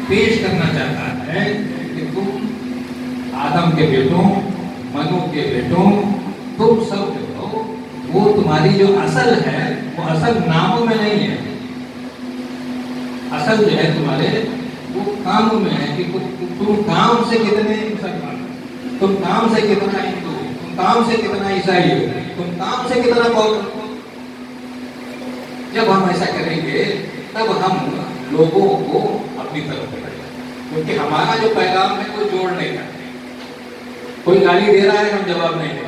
پیش کرنا چاہتا ہے کہ تم آدم کے بیٹوں، منو کے بیٹوں، تم سب جو ہو وہ تمہاری جو اصل ہے وہ اصل ناموں میں نہیں ہے، اصل جو ہے تمہارے وہ کاموں میں ہے کہ تم کام سے کتنے مسلمان، تم کام سے کتنا ہندو، تم کام سے کتنا عیسائی ہو، تم کام سے کتنا بودھ. جب ہم ایسا کریں گے تب ہم لوگوں کو اپنی طرف کریں گے، کیونکہ ہمارا جو پیغام ہے وہ جوڑنے کا. کوئی گالی دے رہا ہے ہم جواب نہیں دیں گے،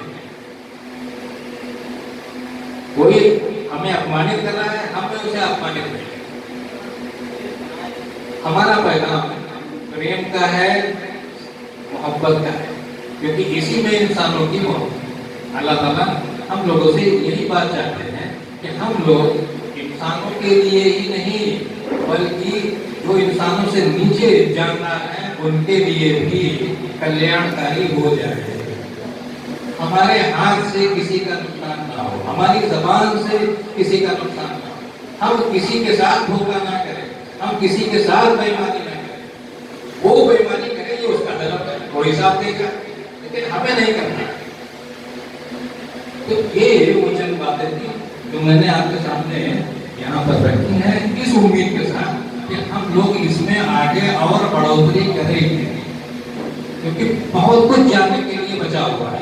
کوئی ہمیں اپمانت کر رہا ہے ہم اسے اپمانت کریں گے. ہمارا پیغام پریم کا ہے، محبت کا ہے، کیونکہ اسی میں انسانوں کی محبت. اللہ تعالیٰ ہم لوگوں سے یہی بات چاہتے ہیں کہ ہم لوگ انسانوں کے لیے ہی نہیں بلکہ جو انسانوں سے نیچے جاندار ہیں ان کے لیے بھی کلیانکاری ہو جائے. ہمارے ہاتھ سے کسی کا نقصان نہ ہو، ہماری زبان سے کسی کا نقصان نہ ہو، ہم کسی کے ساتھ دھوکہ نہ کریں، ہم کسی کے ساتھ بےایمانی نہ کریں. وہ بےایمانی کرے یہ اس کا طرف ہے، وہ حساب دے گا، لیکن ہمیں نہیں کرنا. تو یہ وہ چند باتیں تھیں جو میں نے آپ کے سامنے یہاں پر رکھی ہیں اس امید کے ساتھ کہ ہم لوگ اس میں آگے اور بڑھوتری کریں گے، کیونکہ بہت کچھ جاننے کے لیے بچا ہوا ہے.